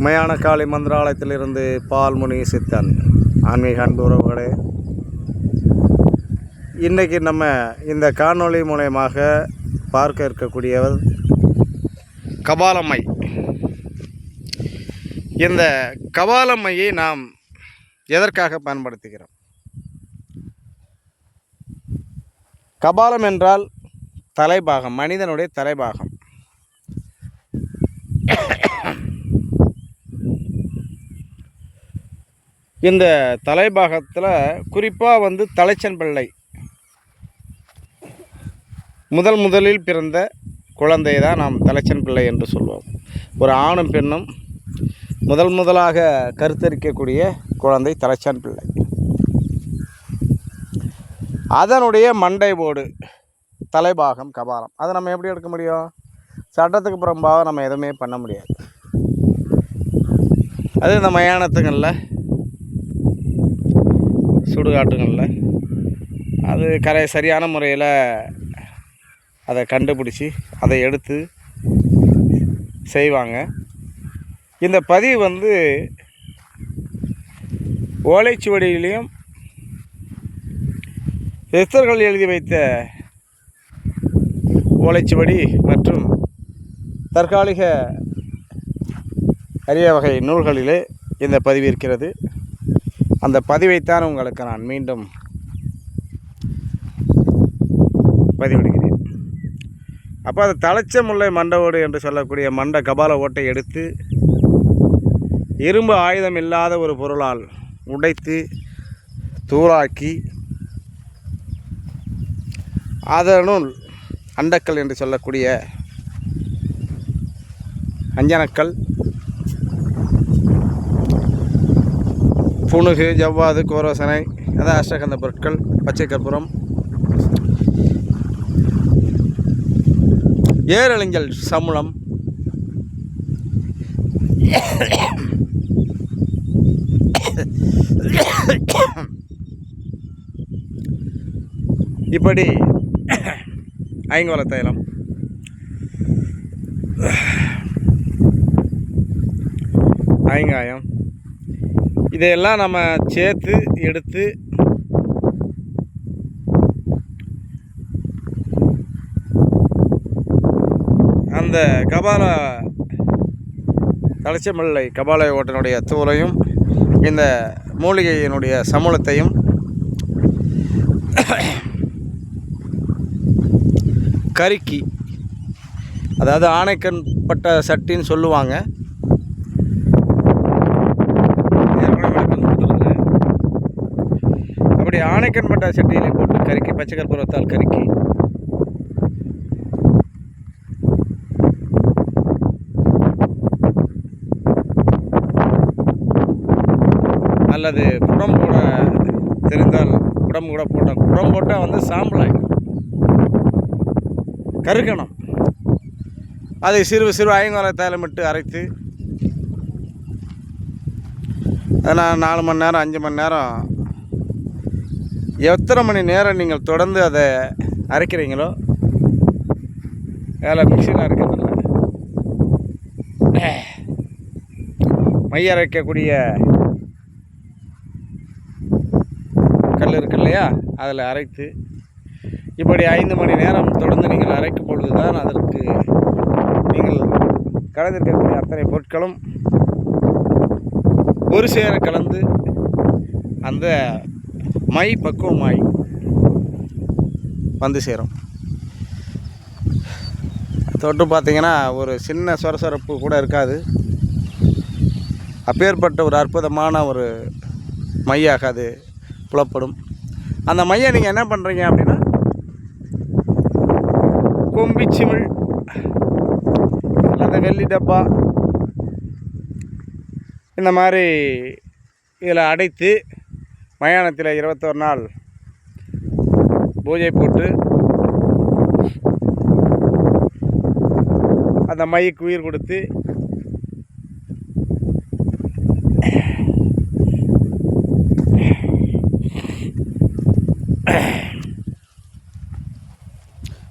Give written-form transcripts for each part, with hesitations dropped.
மயான காளி மந்திராலயத்திலிருந்து பால்முனி சித்தன். ஆன்மீக அன்பு உறவுகளே, இன்றைக்கி நம்ம இந்த காணொளி மூலயமாக பார்க்க இருக்கக்கூடியவர் கபாலம்மை. இந்த கபாலம்மையை நாம் எதற்காக பயன்படுத்துகிறோம்? கபாலம் என்றால் தலைபாகம், மனிதனுடைய தலைபாகம். இந்த தலைபாகத்தில் குறிப்பாக தலைச்சன் பிள்ளை முதலில் பிறந்த குழந்தை தான் நாம் தலைச்சன் பிள்ளை என்று சொல்வோம். ஒரு ஆணும் பெண்ணும் முதலாக கருத்தரிக்கக்கூடிய குழந்தை தலைச்சன் பிள்ளை. அதனுடைய மண்டை ஓடு தலைபாகம் கபாலம். அதை நம்ம எப்படி எடுக்க முடியும்? சட்டத்துக்கு புறம்பாக நம்ம எதுவுமே பண்ண முடியாது. அது இந்த மயானத்துங்களில், சுடுகாட்டுகளில் அது சரியான முறையில் அதை கண்டுபிடிச்சி அதை எடுத்து செய்வாங்க. இந்த பதிவு ஓலைச்சுவடியிலையும் எஸ்தர்கள் எழுதி வைத்த ஓலைச்சுவடி மற்றும் தற்காலிக அரிய வகை நூல்களிலே இந்த பதிவு இருக்கிறது. அந்த பதிவைத்தான் உங்களுக்கு நான் மீண்டும் பதிவிடுகிறேன். அப்போ அது தலைச்ச முல்லை மண்டவோடு என்று சொல்லக்கூடிய மண்ட கபால ஓட்டை எடுத்து இரும்பு ஆயுதம் இல்லாத ஒரு பொருளால் உடைத்து தூளாக்கி அதனுள் அண்டக்கல் என்று சொல்லக்கூடிய அஞ்சனக்கல், புணுகு, ஜவ்வாது, கோரோசனை, அதான் அஷ்டகந்த பொருட்கள், பச்சை கற்பூரம், ஏரழிஞ்சல் சமுளம், இப்படி ஐங்கோல தைலம், ஐங்காயம், இதையெல்லாம் நம்ம சேர்த்து எடுத்து அந்த கபால தலைச்சமில்லை கபால ஓட்டனுடைய தூளையும் இந்த மூலிகையினுடைய சமூலத்தையும் கருக்கி, அதாவது ஆணைக்கண் பட்ட சட்டின்னு சொல்லுவாங்க. அப்படி ஆணைக்கண் பட்ட சட்டியிலே போட்டு கருக்கி, பச்சை கற்பூரத்தால் கருக்கி அல்லது புடம் போட தெரிந்தால் புடம் கூட போட்டோம். புடம் போட்டால் சாம்பலாய் கருக்கணும். அதை சிறு ஐங்கோலை தைலமிட்டு அரைத்து நான் 4 மணி நேரம் 5 மணி நேரம் எத்தனை மணி நேரம் நீங்கள் தொடர்ந்து அதை அரைக்கிறீங்களோ, வேலை மிக்சியில் அரைக்கிறதில்ல, மை அரைக்கக்கூடிய கல் இருக்கு இல்லையா, அதில் அரைத்து இப்படி 5 மணி நேரம் தொடர்ந்து நீங்கள் அரைக்கும் பொழுது தான் அதற்கு நீங்கள் கலந்திருக்கக்கூடிய அத்தனை பொருட்களும் ஒரு சேர கலந்து அந்த மை பக்குவமாய் சேரும். தொட்டு பார்த்திங்கன்னா ஒரு சின்ன சொரசொரப்பு கூட இருக்காது. அப்பேற்பட்ட ஒரு அற்புதமான ஒரு மையாக அது புலப்படும். அந்த மையை நீங்கள் என்ன பண்ணுறீங்க அப்படின்னா, கொம்பிச்சிமிழ் அல்லது வெள்ளி டப்பா இந்த மாதிரி இதில் அடைத்து மயானத்தில் 21 நாள் பூஜை போட்டு அந்த மைக்கு உயிர் கொடுத்து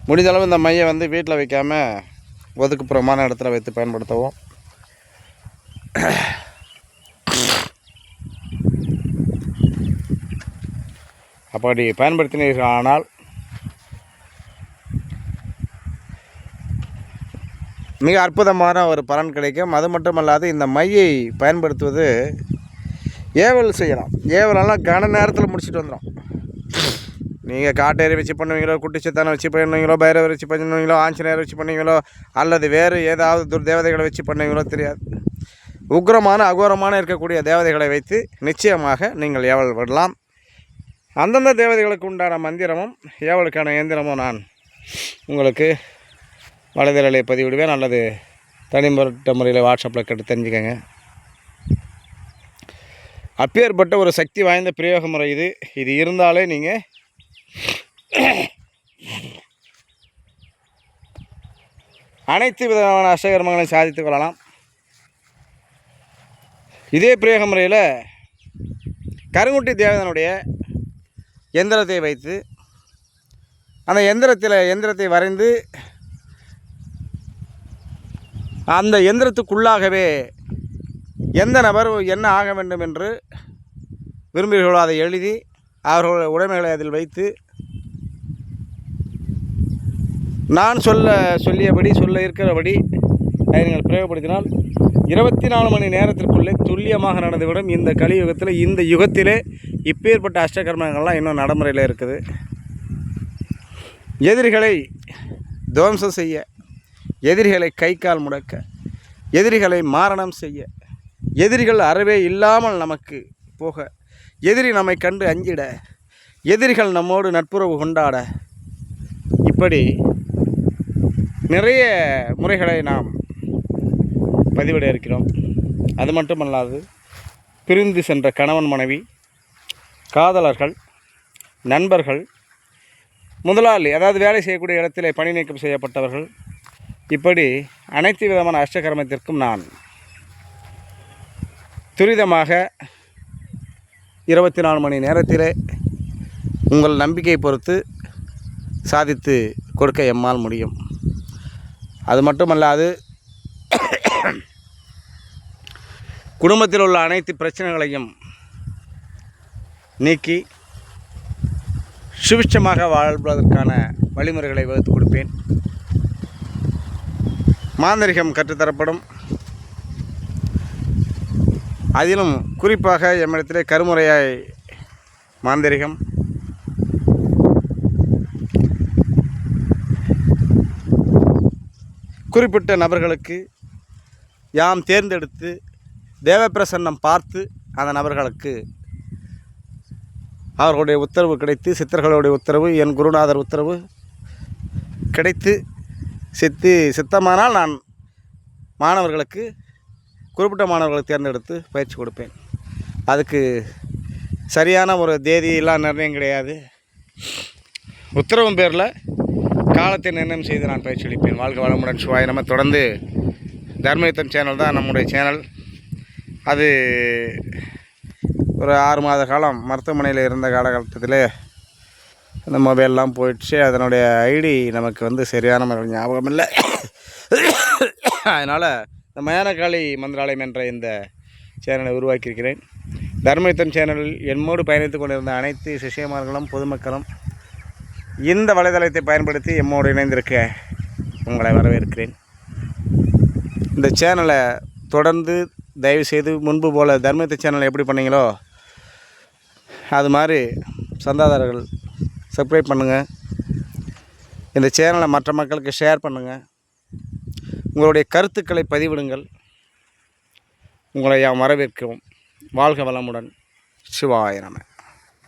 முடிஞ்சளவு இந்த மையை வீட்டில் வைக்காமல் ஒதுக்குப்புறமான இடத்துல வைத்து பயன்படுத்தவும். அப்படி பயன்படுத்தினீர்களானால் மிக அற்புதமான ஒரு பலன் கிடைக்கும். அது மட்டுமல்லாது இந்த மையை பயன்படுத்துவது ஏவல் செய்யலாம். ஏவலெல்லாம் கன நேரத்தில் முடிச்சுட்டு வந்துடும். நீங்கள் காட்டேரி வச்சு பண்ணுவீங்களோ, குட்டிச்சத்தானை வச்சு பண்ணுவீங்களோ, பைரவர் வச்சு பண்ணுவீங்களோ, ஆஞ்சநேயர் வச்சு பண்ணுவீங்களோ, அல்லது வேறு ஏதாவது தேவதைகளை வச்சு பண்ணுவீங்களோ தெரியாது. உக்ரமான அகோரமான இருக்கக்கூடிய தேவதைகளை வைத்து நிச்சயமாக நீங்கள் ஏவல் விடலாம். அந்தந்த தேவதைகளுக்கு உண்டான மந்திரமும் ஏவலுக்கான இயந்திரமும் நான் உங்களுக்கு வலைதளங்களை பதிவிடுவேன், அல்லது தனிப்பட்ட முறையில் வாட்ஸ்அப்பில் கேட்டு தெரிஞ்சுக்கங்க. அப்பேற்பட்ட ஒரு சக்தி வாய்ந்த பிரயோக முறை இது இருந்தாலே நீங்கள் அனைத்து விதமான அஷ்டகர்மங்களையும் சாதித்து கொள்ளலாம். இதே பிரயோக முறையில் கருங்குட்டி தேவதனுடைய எந்திரத்தை வைத்து அந்த எந்திரத்தை வரைந்து அந்த எந்திரத்துக்குள்ளாகவே எந்த நபர் என்ன ஆக வேண்டும் என்று விரும்புகிறீர்களோ அதை எழுதி அவர்களுடைய உடைமைகளை அதில் வைத்து நான் சொல்ல இருக்கிறபடி அதை நீங்கள் பிரயோகப்படுத்தினால் 24 மணி நேரத்திற்குள்ளே துல்லியமாக நடந்துவிடும். இந்த கலியுகத்தில், இந்த யுகத்திலே இப்பேற்பட்ட அஷ்டகர்மங்கள்லாம் இன்னும் நடைமுறையில் இருக்குது. எதிரிகளை துவம்சம் செய்ய, எதிரிகளை கை கால் முடக்க, எதிரிகளை மாரணம் செய்ய, எதிரிகள் அறவே இல்லாமல் நமக்கு போக, எதிரி நம்மை கண்டு அஞ்சிட, எதிரிகள் நம்மோடு நட்புறவு கொண்டாட, இப்படி நிறைய முறைகளை நாம் பதிவிட இருக்கிறோம். அது மட்டுமல்லாது பிரிந்து சென்ற கணவன் மனைவி, காதலர்கள், நண்பர்கள், முதலாளி, அதாவது வேலை செய்யக்கூடிய இடத்திலே பணி நீக்கம் செய்யப்பட்டவர்கள், இப்படி அனைத்து விதமான அஷ்டகர்மத்திற்கும் நான் துரிதமாக 24 மணி நேரத்திலே உங்கள் நம்பிக்கையை பொறுத்து சாதித்து கொடுக்க எம்மால் முடியும். அது மட்டுமல்லாது குடும்பத்தில் உள்ள அனைத்து பிரச்சனைகளையும் நீக்கி சுபிட்சமாக வாழ்வதற்கான வழிமுறைகளை வகுத்து கொடுப்பேன். மாந்திரிகம் கற்றுத்தரப்படும். அதிலும் குறிப்பாக எம்மிடத்திலே கருமுறையாய் மாந்திரிகம், குறிப்பிட்ட நபர்களுக்கு யாம் தேர்ந்தெடுத்து தேவப்பிரசன்னம் பார்த்து அந்த நபர்களுக்கு அவர்களுடைய உத்தரவு கிடைத்து, சித்தர்களுடைய உத்தரவு, என் குருநாதர் உத்தரவு கிடைத்து சித்தமானால் நான் மாணவர்களுக்கு, குறிப்பிட்ட மாணவர்களுக்கு தேர்ந்தெடுத்து பயிற்சி கொடுப்பேன். அதுக்கு சரியான ஒரு தேதியெல்லாம் நிர்ணயம் கிடையாது. உத்தரவும் பேரில் காலத்தை நிர்ணயம் செய்து நான் பயிற்சி அளிப்பேன். வாழ்க வளமுடன். சிவாய நம்ம. தொடர்ந்து தர்மயுத்தம் சேனல் தான் நம்முடைய சேனல். அது ஒரு 6 மாத காலம் மருத்துவமனையில் இருந்த காலகட்டத்தில் அந்த மொபைல்லாம் போயிடுச்சு. அதனுடைய ஐடி நமக்கு சரியான ஞாபகம் இல்லை. அதனால் இந்த மயானகாளி மந்திராலயம் என்ற இந்த சேனலை உருவாக்கியிருக்கிறேன். தர்மயுத்தம் சேனலில் என்னோடு பயணித்து கொண்டிருந்த அனைத்து சிஷியமார்களும் பொதுமக்களும் இந்த வலைதளத்தை பயன்படுத்தி எம்மோடு இணைந்திருக்க உங்களை வரவேற்கிறேன். இந்த சேனலை தொடர்ந்து தயவுசெய்து முன்பு போல் தர்மயுத்த சேனலை எப்படி பண்ணீங்களோ அது மாதிரி சந்தாதாரர்கள் சப்ஸ்கிரைப் பண்ணுங்கள். இந்த சேனலை மற்ற மக்களுக்கு ஷேர் பண்ணுங்கள். உங்களுடைய கருத்துக்களை பதிவிடுங்கள். உங்களை யாம் வரவேற்கிறோம். வாழ்க வளமுடன். சிவாய நம.